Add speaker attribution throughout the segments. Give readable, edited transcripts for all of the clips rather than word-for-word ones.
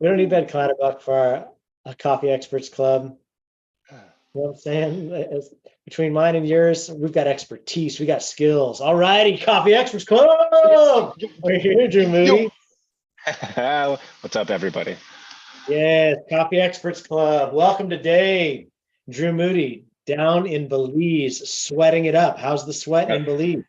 Speaker 1: We don't need that Clutterbuck for our Coffee Experts Club. You know what I'm saying? Between mine and yours, we've got expertise, we got skills. All righty, Coffee Experts Club. We're here, Drew
Speaker 2: Yo.
Speaker 1: Moody.
Speaker 2: What's up, everybody?
Speaker 1: Yes, Coffee Experts Club. Welcome today, Drew Moody, down in Belize, sweating it up. How's the sweat in Belize?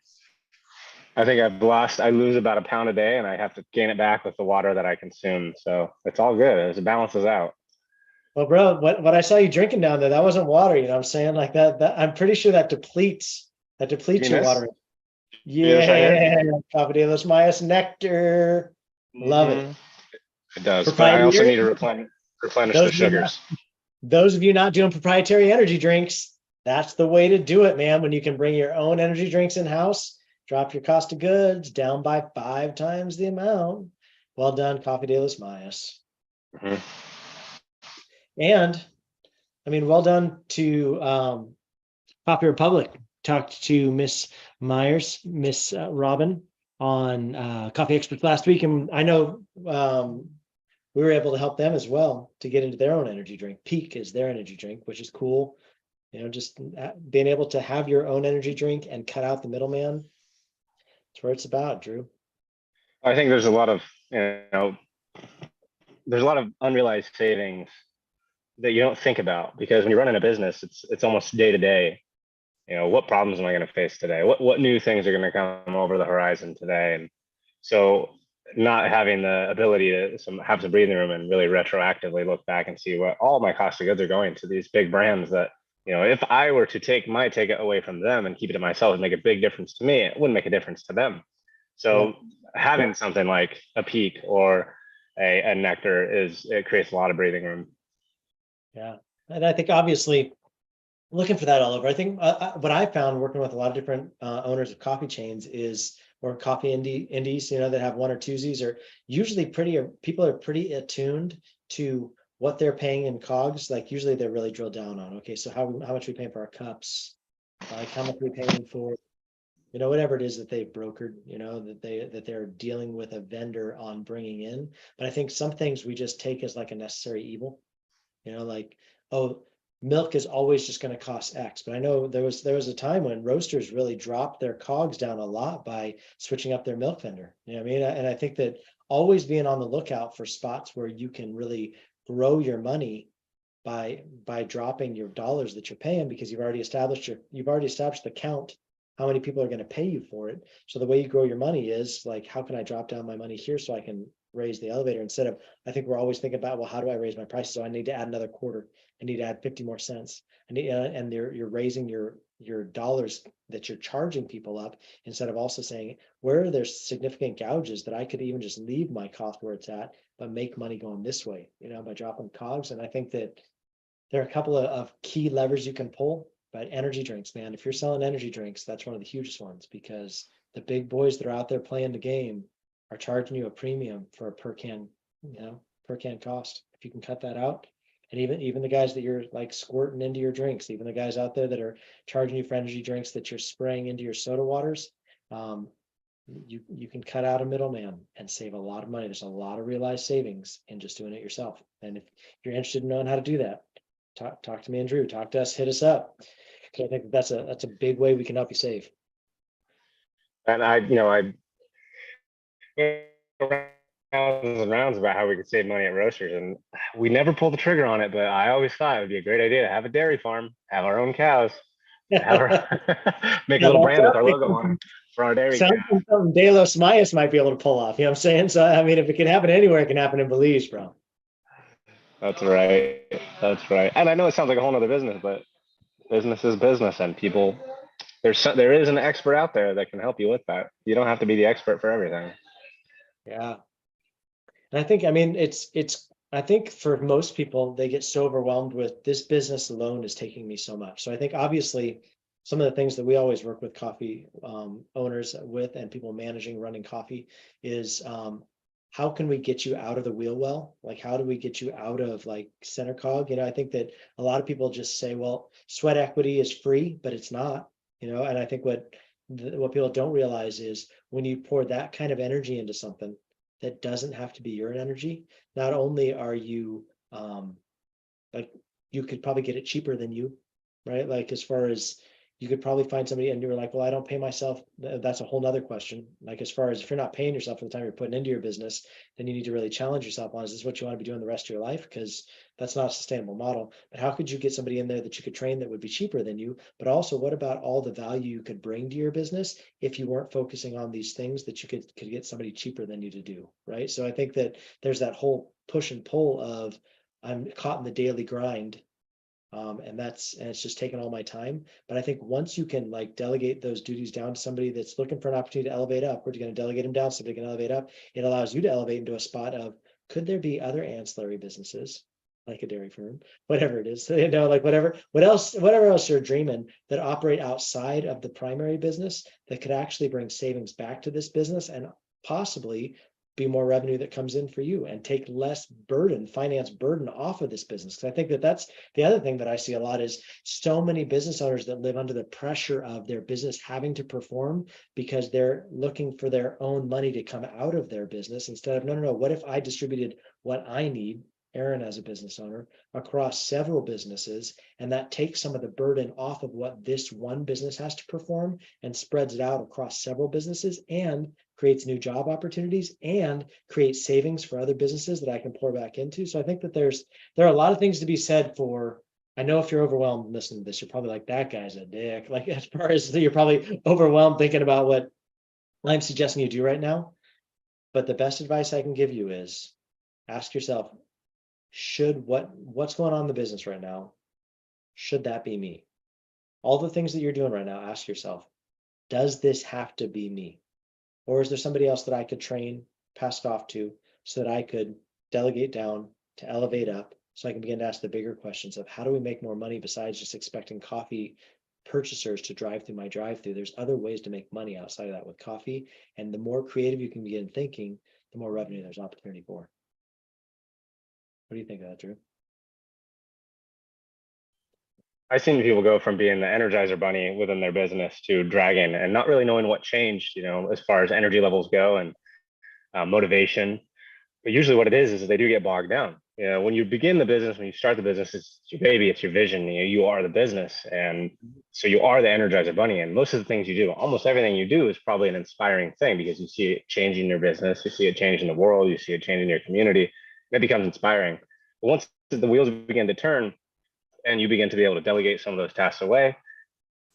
Speaker 2: I think I lose about a pound a day, and I have to gain it back with the water that I consume. So it's all good as it balances out.
Speaker 1: Well, bro, what I saw you drinking down there, that wasn't water, you know what I'm saying? Like that I'm pretty sure that
Speaker 2: You
Speaker 1: depletes
Speaker 2: mean
Speaker 1: your
Speaker 2: this?
Speaker 1: water.
Speaker 2: You mean this right here?
Speaker 1: Yeah, Café de los Mayas nectar. Love it.
Speaker 2: hmm It does, but I also
Speaker 1: Proprietary.
Speaker 2: need to replenish the
Speaker 1: Those of you not,
Speaker 2: sugars.
Speaker 1: those of you not doing proprietary energy drinks, that's the way to do it, man. When you can bring your own energy drinks in house, drop your cost of goods down by 5 times the amount. Well done, Café de los Mayas.
Speaker 2: hmm
Speaker 1: And I mean, well done to Coffee Republic. Talked to Miss Myers, Miss Robin on Coffee Experts last week, and I know we were able to help them as well to get into their own energy drink. Peak is their energy drink, which is cool. You know, just being able to have your own energy drink and cut out the middleman. That's what it's about, Drew.
Speaker 2: I think there's a lot of there's a lot of unrealized savings that you don't think about because when you're running a business, it's almost day to day. What problems am I going to face today? What new things are going to come over the horizon today? And so not having the ability to have some breathing room and really retroactively look back and see what all my cost of goods are going to these big brands that, if I were to take my ticket away from them and keep it to myself and make a big difference to me, it wouldn't make a difference to them. So having something like a Peak or a Nectar it creates a lot of breathing room.
Speaker 1: Yeah, and I think obviously looking for that all over. I think what I found working with a lot of different owners of coffee chains is, or coffee indies, that have one or twosies, are usually people are pretty attuned to what they're paying in COGS. Like usually they're really drilled down on, okay, so how much we paying for our cups, like how much we paying for, whatever it is that they've brokered, that they're dealing with a vendor on bringing in. But I think some things we just take as like a necessary evil, like, oh, milk is always just going to cost X. But I know there was a time when roasters really dropped their COGS down a lot by switching up their milk vendor. You know what I mean? And I think that always being on the lookout for spots where you can really grow your money by dropping your dollars that you're paying, because you've already established the count, how many people are going to pay you for it. So the way you grow your money is like, how can I drop down my money here so I can raise the elevator, instead of, I think we're always thinking about, well, how do I raise my prices? So I need to add another quarter. I need to add 50 more cents. I need, and you're raising your dollars that you're charging people up, instead of also saying, where there's significant gouges that I could even just leave my cost where it's at, but make money going this way, by dropping COGS. And I think that there are a couple of key levers you can pull. But energy drinks, man, if you're selling energy drinks, that's one of the hugest ones, because the big boys that are out there playing the game are charging you a premium for a per can cost. If you can cut that out, and even the guys that you're like squirting into your drinks, even the guys out there that are charging you for energy drinks that you're spraying into your soda waters, you can cut out a middleman and save a lot of money. There's a lot of realized savings in just doing it yourself. And if you're interested in knowing how to do that, talk to me and Drew. Talk to us. Hit us up. So I think that's a big way we can help you save.
Speaker 2: And I rounds and rounds about how we could save money at roasters, and we never pulled the trigger on it. But I always thought it would be a great idea to have a dairy farm, have our own cows, have make a little brand with our logo on it for our dairy
Speaker 1: Sounds like something De Los Mayas might be able to pull off. You know what I'm saying? So I mean, if it can happen anywhere, it can happen in Belize, bro.
Speaker 2: That's right. That's right. And I know it sounds like a whole nother business, but business is business, and people there is an expert out there that can help you with that. You don't have to be the expert for everything.
Speaker 1: Yeah. And I think, I mean, I think for most people, they get so overwhelmed with, this business alone is taking me so much. So I think obviously some of the things that we always work with coffee owners with, and people managing, running coffee, is how can we get you out of the wheel well? Like, how do we get you out of like center cog? I think that a lot of people just say, well, sweat equity is free, but it's not, and I think what people don't realize is when you pour that kind of energy into something, that doesn't have to be your energy, not only are you, like, you could probably get it cheaper than you, right? Like, as far as you could probably find somebody and you're like, well, I don't pay myself. That's a whole nother question. Like, as far as if you're not paying yourself for the time you're putting into your business, then you need to really challenge yourself on, is this what you want to be doing the rest of your life? Because that's not a sustainable model. But how could you get somebody in there that you could train that would be cheaper than you? But also, what about all the value you could bring to your business if you weren't focusing on these things that you could get somebody cheaper than you to do, right? So I think that there's that whole push and pull of, I'm caught in the daily grind. And it's just taking all my time. But I think once you can like delegate those duties down to somebody that's looking for an opportunity to elevate up, we're going to delegate them down, so somebody can elevate up. It allows you to elevate into a spot of, could there be other ancillary businesses, like a dairy farm, whatever it is, like whatever else you're dreaming, that operate outside of the primary business, that could actually bring savings back to this business and possibly be more revenue that comes in for you and take less finance burden off of this business. Because I think that that's the other thing that I see a lot, is so many business owners that live under the pressure of their business having to perform because they're looking for their own money to come out of their business, instead of, no, what if I distributed what I need, Aaron as a business owner, across several businesses, and that takes some of the burden off of what this one business has to perform and spreads it out across several businesses, and creates new job opportunities and creates savings for other businesses that I can pour back into. So I think that there are a lot of things to be said for, I know if you're overwhelmed listening to this, you're probably like, that guy's a dick. Like, as far as you're probably overwhelmed thinking about what I'm suggesting you do right now. But the best advice I can give you is, ask yourself, what's going on in the business right now? Should that be me? All the things that you're doing right now, ask yourself, does this have to be me? Or is there somebody else that I could train, pass it off to, so that I could delegate down to elevate up, so I can begin to ask the bigger questions of, how do we make more money besides just expecting coffee purchasers to drive through my drive-through? There's other ways to make money outside of that with coffee. And the more creative you can begin thinking, the more revenue there's opportunity for. What do you think of that, Drew?
Speaker 2: I've seen people go from being the Energizer bunny within their business to dragon and not really knowing what changed, as far as energy levels go and motivation. But usually what it is they do get bogged down. When you begin the business, when you start the business, it's your baby, it's your vision. You are the business. And so you are the Energizer bunny. And most of the things you do, almost everything you do, is probably an inspiring thing, because you see it changing your business, you see it changing the world, you see it changing your community. That becomes inspiring. But once the wheels begin to turn, and you begin to be able to delegate some of those tasks away,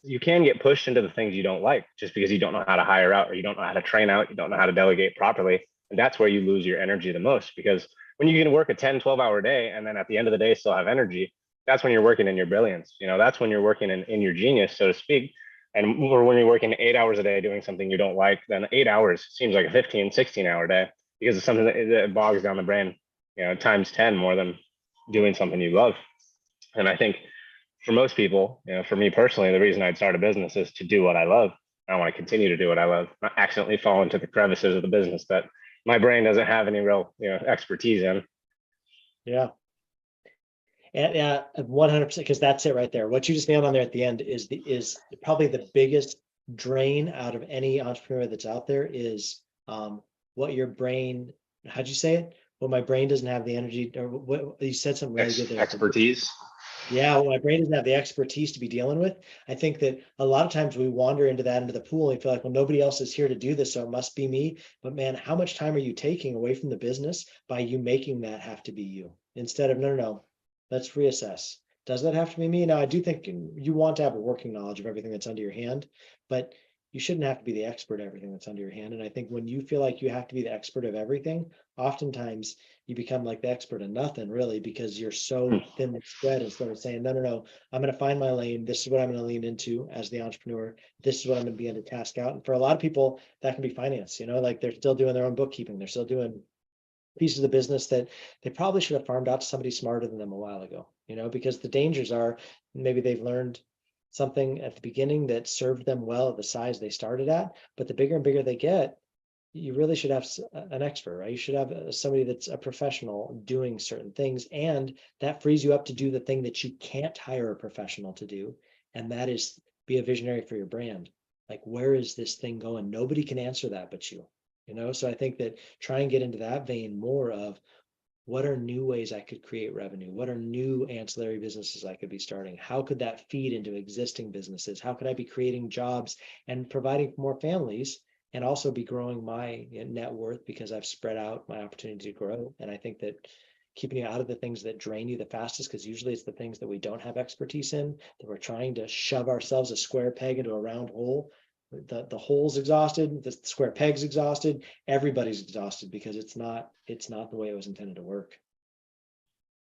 Speaker 2: you can get pushed into the things you don't like, just because you don't know how to hire out, or you don't know how to train out, you don't know how to delegate properly. And that's where you lose your energy the most, because when you can work a 10, 12-hour day and then at the end of the day still have energy, that's when you're working in your brilliance. That's when you're working in your genius, so to speak. And when you're working 8 hours a day doing something you don't like, then 8 hours seems like a 15, 16-hour day, because it's something that bogs down the brain, times 10 more than doing something you love. And I think for most people, for me personally, the reason I'd start a business is to do what I love. I want to continue to do what I love, not accidentally fall into the crevices of the business that my brain doesn't have any real, expertise in.
Speaker 1: Yeah. And 100%, because that's it right there. What you just nailed on there at the end is probably the biggest drain out of any entrepreneur that's out there, is what your brain, how'd you say it? Well, my brain doesn't have the energy, or what you said something really good there.
Speaker 2: Expertise.
Speaker 1: Yeah, well, my brain doesn't have the expertise to be dealing with. I think that a lot of times we wander into the pool and feel like, well, nobody else is here to do this, so it must be me. But man, how much time are you taking away from the business by you making that have to be you, instead of, no, let's reassess. Does that have to be me? Now, I do think you want to have a working knowledge of everything that's under your hand, but you shouldn't have to be the expert of everything that's under your hand. And I think when you feel like you have to be the expert of everything, oftentimes you become like the expert of nothing, really, because you're so thinly spread, instead of saying, no, I'm going to find my lane. This is what I'm going to lean into as the entrepreneur. This is what I'm going to begin to task out. And for a lot of people, that can be finance, like they're still doing their own bookkeeping. They're still doing pieces of business that they probably should have farmed out to somebody smarter than them a while ago, because the dangers are, maybe they've learned something at the beginning that served them well at the size they started at, but the bigger and bigger they get, you really should have an expert, right? You should have somebody that's a professional doing certain things, and that frees you up to do the thing that you can't hire a professional to do. And that is be a visionary for your brand. Like, where is this thing going? Nobody can answer that but you. So I think that try and get into that vein more of what are new ways I could create revenue? What are new ancillary businesses I could be starting? How could that feed into existing businesses? How could I be creating jobs and providing for more families and also be growing my net worth because I've spread out my opportunity to grow? And I think that keeping you out of the things that drain you the fastest, because usually it's the things that we don't have expertise in, that we're trying to shove ourselves a square peg into a round hole. The hole's exhausted, the square peg's exhausted, everybody's exhausted because it's not the way it was intended to work.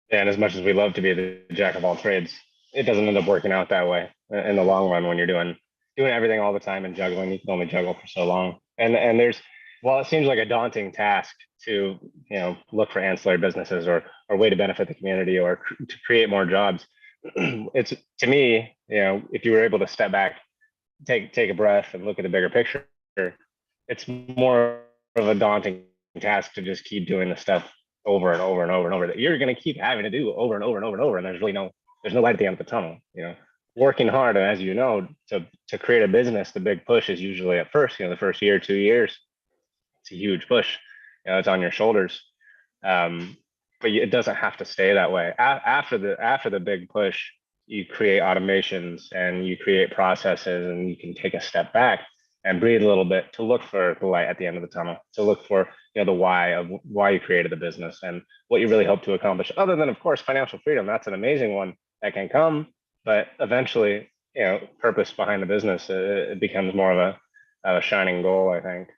Speaker 2: And as much as we love to be the jack of all trades, it doesn't end up working out that way in the long run when you're doing everything all the time and juggling. You can only juggle for so long. And there's, while it seems like a daunting task to look for ancillary businesses or way to benefit the community or to create more jobs, it's, to me, if you were able to step back, take a breath and look at the bigger picture, it's more of a daunting task to just keep doing the stuff over and over and over and over that you're going to keep having to do over and over and over and over. And there's no light at the end of the tunnel, working hard. And as you know, to create a business, the big push is usually at first, the first year, 2 years, it's a huge push. It's on your shoulders. But it doesn't have to stay that way. After the big push, you create automations and you create processes and you can take a step back and breathe a little bit to look for the light at the end of the tunnel, to look for the why of why you created the business and what you really hope to accomplish. Other than, of course, financial freedom, that's an amazing one that can come, but eventually, purpose behind the business, it becomes more of a shining goal, I think.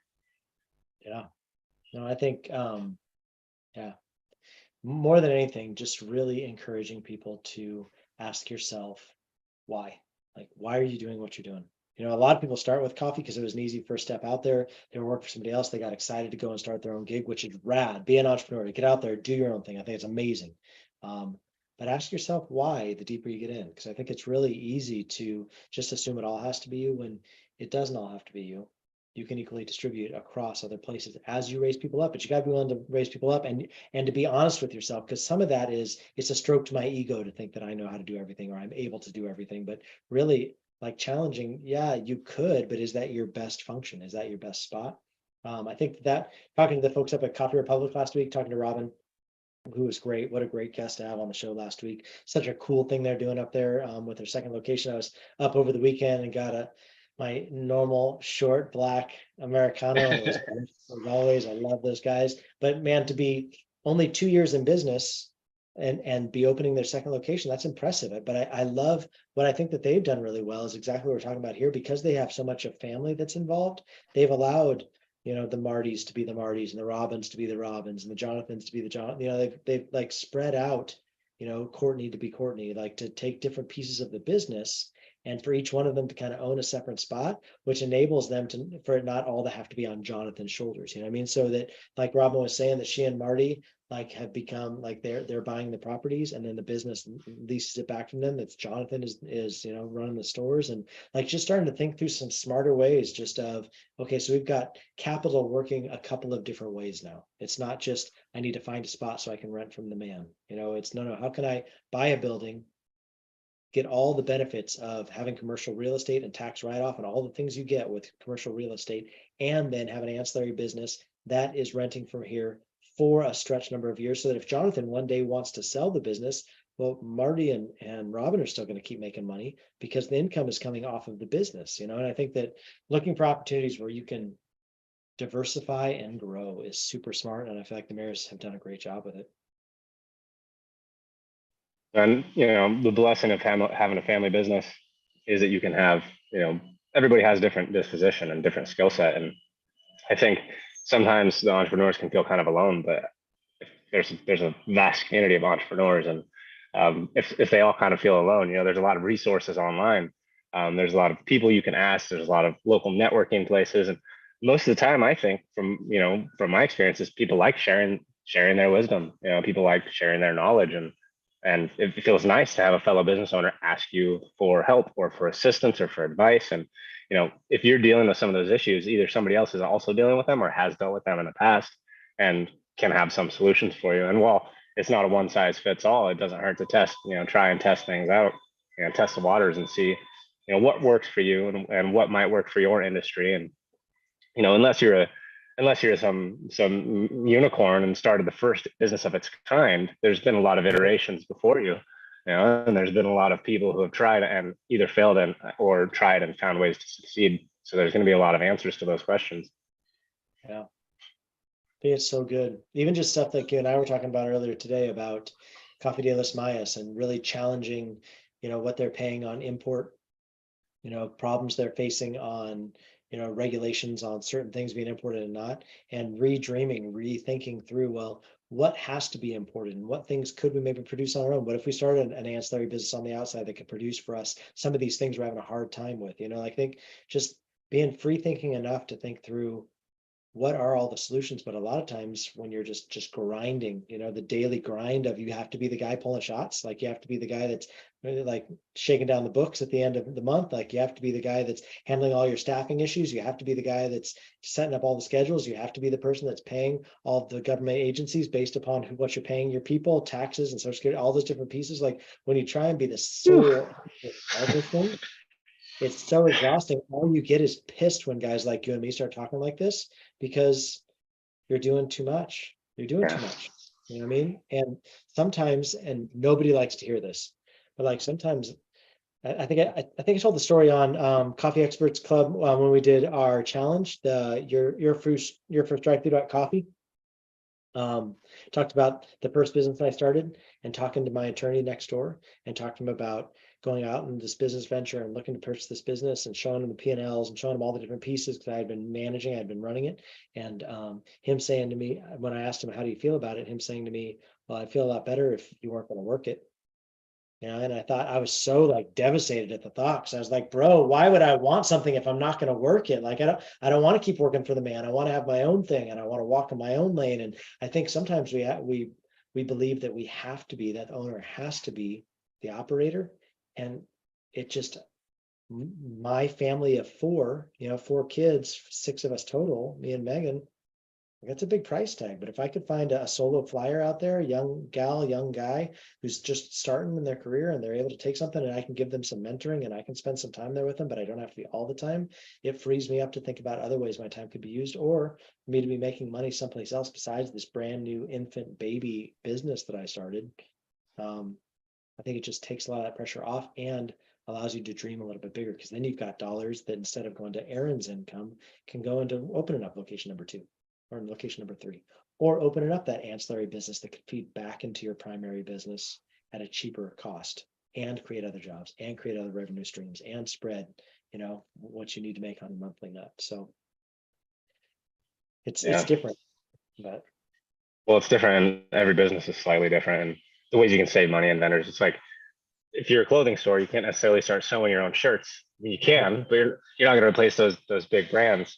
Speaker 1: Yeah. No, I think, yeah, more than anything, just really encouraging people to ask yourself why. Like, why are you doing what you're doing? A lot of people start with coffee because it was an easy first step out there. They were working for somebody else. They got excited to go and start their own gig, which is rad. Be an entrepreneur, to get out there, do your own thing. I think it's amazing. But ask yourself why the deeper you get in, because I think it's really easy to just assume it all has to be you when it doesn't all have to be you. You can equally distribute across other places as you raise people up, but you got to be willing to raise people up and to be honest with yourself, because some of that is it's a stroke to my ego to think that I know how to do everything or I'm able to do everything, but really, like, challenging, yeah, you could, but is that your best function? Is that your best spot? I think that talking to the folks up at Coffee Republic last week, talking to Robin, who was great. What a great guest to have on the show last week. Such a cool thing they're doing up there with their second location. I was up over the weekend and got my normal short black Americano. And it was as always, I love those guys. But man, to be only 2 years in business and be opening their second location, that's impressive. But I love what I think that they've done really well is exactly what we're talking about here, because they have so much of family that's involved. They've allowed the Martys to be the Martys and the Robins to be the Robins and the Jonathans to be the John. They've like spread out, Courtney to be Courtney, like to take different pieces of the business and for each one of them to kind of own a separate spot, which enables them for it not all to have to be on Jonathan's shoulders. You know what I mean? So that, like Robin was saying, that she and Marty like have become like they're buying the properties and then the business leases it back from them. That's Jonathan is running the stores, and like just starting to think through some smarter ways just of, okay, so we've got capital working a couple of different ways now. It's not just I need to find a spot so I can rent from the man. It's no, how can I buy a building, get all the benefits of having commercial real estate and tax write-off and all the things you get with commercial real estate, and then have an ancillary business that is renting from here for a stretch number of years, so that if Jonathan one day wants to sell the business, well, Marty and Robin are still going to keep making money because the income is coming off of the business, and I think that looking for opportunities where you can diversify and grow is super smart, and I feel like the mayors have done a great job with it.
Speaker 2: And the blessing of having a family business is that you can have, everybody has different disposition and different skill set. And I think sometimes the entrepreneurs can feel kind of alone, but there's a vast community of entrepreneurs, and if they all kind of feel alone, there's a lot of resources online. There's a lot of people you can ask. There's a lot of local networking places, and most of the time, I think from my experiences, people like sharing their wisdom. People like sharing their knowledge, and it feels nice to have a fellow business owner ask you for help or for assistance or for advice. And, if you're dealing with some of those issues, either somebody else is also dealing with them or has dealt with them in the past and can have some solutions for you. And while it's not a one size fits all, it doesn't hurt to test, try and test things out, test the waters and see, what works for you and what might work for your industry. And, unless you're unless you're some unicorn and started the first business of its kind, there's been a lot of iterations before you, and there's been a lot of people who have tried and either failed and or tried and found ways to succeed. So there's going to be a lot of answers to those questions.
Speaker 1: Yeah. I think it's so good. Even just stuff like you and I were talking about earlier today about Coffee de las Mayas and really challenging, what they're paying on import, problems they're facing on, regulations on certain things being imported and not, and redreaming, rethinking through, well, what has to be imported and what things could we maybe produce on our own? What if we started an ancillary business on the outside that could produce for us some of these things we're having a hard time with, I think just being free thinking enough to think through what are all the solutions. But a lot of times when you're just grinding, the daily grind of you have to be the guy pulling shots, like you have to be the guy that's really like shaking down the books at the end of the month, like you have to be the guy that's handling all your staffing issues, you have to be the guy that's setting up all the schedules, you have to be the person that's paying all of the government agencies based upon what you're paying your people, taxes and social security, all those different pieces. Like when you try and be the sole everything, it's so exhausting. All you get is pissed when guys like you and me start talking like this, because you're doing too much. You're doing too much. You know what I mean? And sometimes, and nobody likes to hear this, but like sometimes I think I told the story on Coffee Experts Club when we did our challenge, the your first drive-through.coffee. Talked about the first business I started and talking to my attorney next door and talking to him about going out in this business venture and looking to purchase this business and showing him the P&Ls and showing him all the different pieces because I had been managing, I had been running it. And him saying to me, when I asked him, how do you feel about it? Him saying to me, well, I feel a lot better if you weren't going to work it. And I thought, I was so like devastated at the thought, because I was like, bro, why would I want something if I'm not going to work it? Like, I don't want to keep working for the man. I want to have my own thing and I want to walk in my own lane. And I think sometimes we believe that we have to be, that owner has to be the operator. And it just, my family of four, 4 kids, 6 of us total, me and Megan, that's a big price tag. But if I could find a solo flyer out there, young gal, young guy who's just starting in their career and they're able to take something and I can give them some mentoring and I can spend some time there with them, but I don't have to be all the time, it frees me up to think about other ways my time could be used, or for me to be making money someplace else besides this brand new infant baby business that I started. I think it just takes a lot of that pressure off and allows you to dream a little bit bigger, because then you've got dollars that instead of going to Aaron's income can go into opening up location number 2 or location number 3, or opening up that ancillary business that could feed back into your primary business at a cheaper cost and create other jobs and create other revenue streams and spread, what you need to make on a monthly nut. So it's different, but
Speaker 2: well, it's different and every business is slightly different. And the ways you can save money in vendors, it's like, if you're a clothing store, you can't necessarily start sewing your own shirts. I mean, you can, but you're not going to replace those big brands.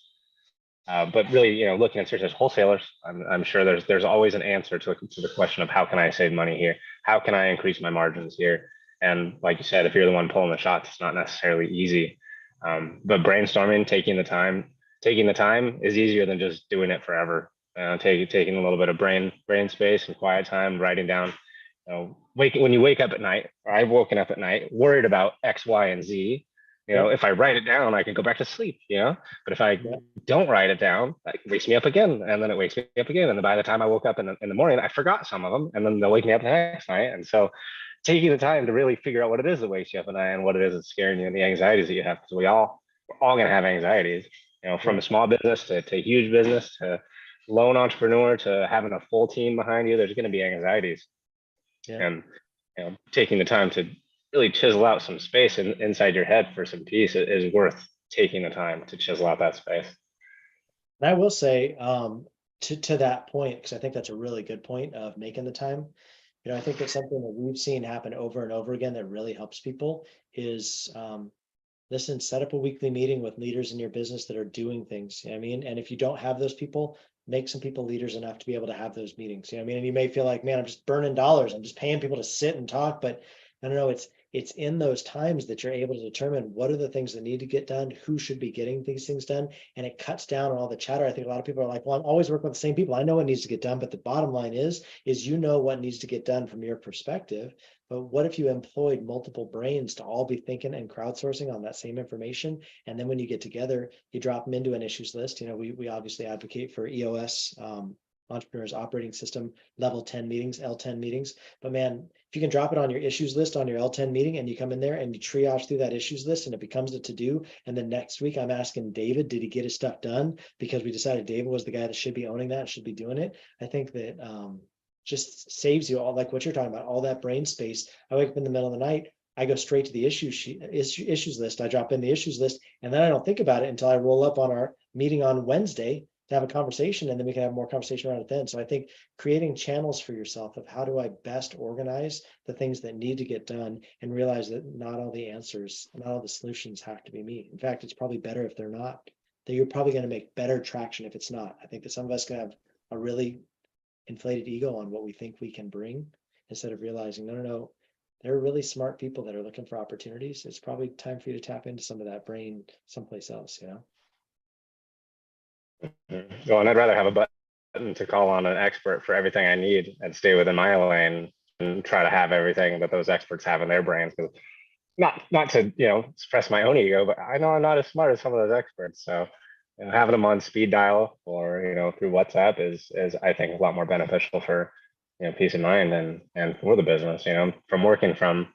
Speaker 2: But really, looking at search as wholesalers, I'm sure there's always an answer to the question of how can I save money here? How can I increase my margins here? And like you said, if you're the one pulling the shots, it's not necessarily easy. But brainstorming, taking the time is easier than just doing it forever. Taking a little bit of brain space and quiet time, writing down. When you wake up at night, or I've woken up at night worried about X, Y, and Z. If I write it down, I can go back to sleep. But if I don't write it down, it wakes me up again, and then it wakes me up again, and then by the time I woke up in the morning, I forgot some of them, and then they'll wake me up the next night. And so, taking the time to really figure out what it is that wakes you up at night and what it is that's scaring you and the anxieties that you have, because we're all gonna have anxieties. From a small business to huge business to lone entrepreneur to having a full team behind you, there's going to be anxieties. And taking the time to really chisel out some space inside your head for some peace is worth taking the time to chisel out that space.
Speaker 1: And I will say to that point, because I think that's a really good point of making the time. I think that's something that we've seen happen over and over again that really helps people is listen, set up a weekly meeting with leaders in your business that are doing things. You know what I mean? And if you don't have those people, make some people leaders enough to be able to have those meetings. You know what I mean? And you may feel like, man, I'm just burning dollars. I'm just paying people to sit and talk, but I don't know. It's it's in those times that you're able to determine what are the things that need to get done, who should be getting these things done, and it cuts down on all the chatter. I think a lot of people are like, well, I'm always working with the same people. I know what needs to get done, but the bottom line is you know what needs to get done from your perspective. But what if you employed multiple brains to all be thinking and crowdsourcing on that same information? And then when you get together, you drop them into an issues list. You know, we obviously advocate for EOS, Entrepreneurs Operating System level 10 meetings, L10 meetings. But man, if you can drop it on your issues list on your L10 meeting and you come in there and you triage through that issues list and it becomes a to-do. And then next week I'm asking David, did he get his stuff done? Because we decided David was the guy that should be owning that, should be doing it. I think that just saves you all, like what you're talking about, all that brain space. I wake up in the middle of the night, I go straight to the issues list. I drop in the issues list, and then I don't think about it until I roll up on our meeting on Wednesday to have a conversation, and then we can have more conversation around it then. So I think creating channels for yourself of how do I best organize the things that need to get done, and realize that not all the answers, not all the solutions have to be me. In fact, it's probably better if they're not. That you're probably going to make better traction if it's not. I think that some of us can have a really inflated ego on what we think we can bring, instead of realizing, no, there are really smart people that are looking for opportunities. It's probably time for you to tap into some of that brain someplace else, you know?
Speaker 2: Well, and I'd rather have a button to call on an expert for everything I need and stay within my lane and try to have everything that those experts have in their brains. Because not to, suppress my own ego, but I know I'm not as smart as some of those experts. So having them on speed dial or, through WhatsApp is I think a lot more beneficial for, peace of mind and for the business, from working from,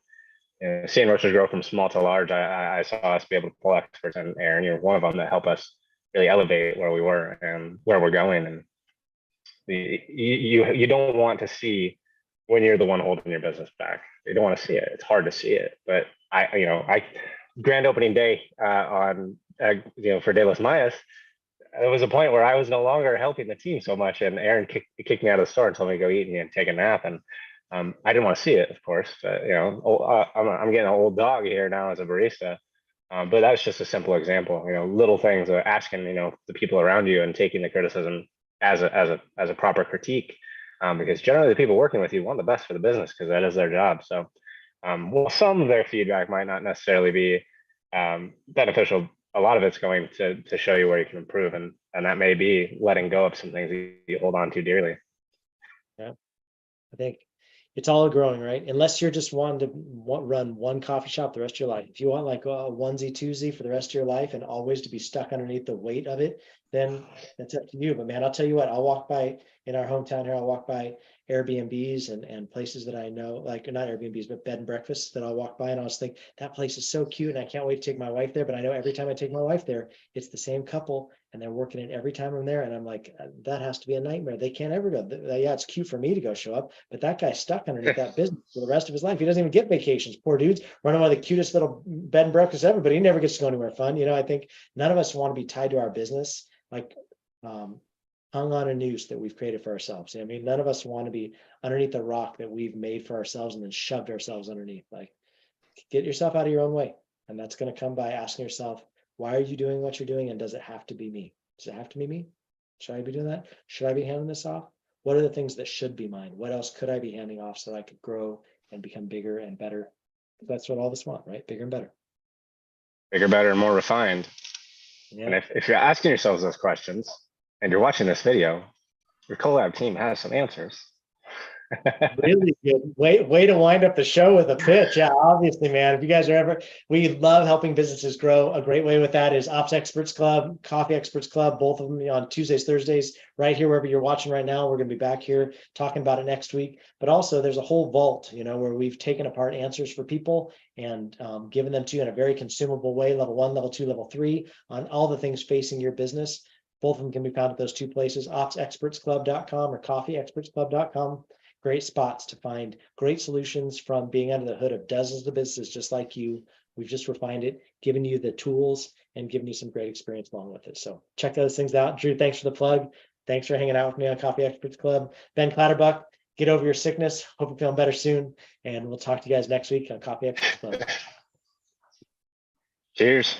Speaker 2: seeing Roasters grow from small to large. I saw us be able to pull experts, and Aaron, you're one of them, that help us really elevate where we were and where we're going. And you don't want to see when you're the one holding your business back. You don't want to see it. It's hard to see it. But I grand opening day on for De Los Mayas, there was a point where I was no longer helping the team so much, and Aaron kicked me out of the store and told me to go eat and take a nap. And I didn't want to see it, of course. But I'm getting an old dog here now as a barista. But that's just a simple example. Little things, asking the people around you and taking the criticism as a proper critique, because generally the people working with you want the best for the business, because that is their job. So well, some of their feedback might not necessarily be beneficial. A lot of it's going to show you where you can improve, and that may be letting go of some things that you hold on to dearly.
Speaker 1: Yeah, I think it's all growing, right? Unless you're just wanting to run one coffee shop the rest of your life. If you want like a onesie twosie for the rest of your life and always to be stuck underneath the weight of it, then that's up to you. But man, I'll tell you what, I'll walk by in our hometown here, I'll walk by Airbnbs and places that I know, like not Airbnbs, but bed and breakfasts that I'll walk by and I'll just think that place is so cute and I can't wait to take my wife there. But I know every time I take my wife there, it's the same couple and they're working it every time I'm there. And I'm like, that has to be a nightmare. They can't ever go. Yeah, it's cute for me to go show up, but that guy's stuck underneath that business for the rest of his life. He doesn't even get vacations. Poor dude's running one of the cutest little bed and breakfasts ever, but he never gets to go anywhere fun. I think none of us want to be tied to our business, like hung on a noose that we've created for ourselves. I mean, none of us want to be underneath the rock that we've made for ourselves and then shoved ourselves underneath. Like, get yourself out of your own way. And that's going to come by asking yourself, why are you doing what you're doing? And does it have to be me? Does it have to be me? Should I be doing that? Should I be handing this off? What are the things that should be mine? What else could I be handing off so that I could grow and become bigger and better? That's what all of us want, right? Bigger and better.
Speaker 2: Bigger, better, and more refined.
Speaker 1: Yeah.
Speaker 2: And if you're asking yourselves those questions and you're watching this video, your collab team has some answers.
Speaker 1: Really good way to wind up the show with a pitch. Yeah, obviously, man. If you guys are ever, we love helping businesses grow. A great way with that is Ops Experts Club, Coffee Experts Club, both of them on Tuesdays, Thursdays, right here, wherever you're watching right now. We're going to be back here talking about it next week. But also there's a whole vault, where we've taken apart answers for people and given them to you in a very consumable way, level 1, level 2, level 3, on all the things facing your business. Both of them can be found at those two places, opsexpertsclub.com or coffeeexpertsclub.com. Great spots to find great solutions from being under the hood of dozens of businesses just like you. We've just refined it, given you the tools and given you some great experience along with it. So check those things out. Drew, thanks for the plug. Thanks for hanging out with me on Coffee Experts Club. Ben Clatterbuck, get over your sickness. Hope you're feeling better soon. And we'll talk to you guys next week on Coffee Experts Club.
Speaker 2: Cheers.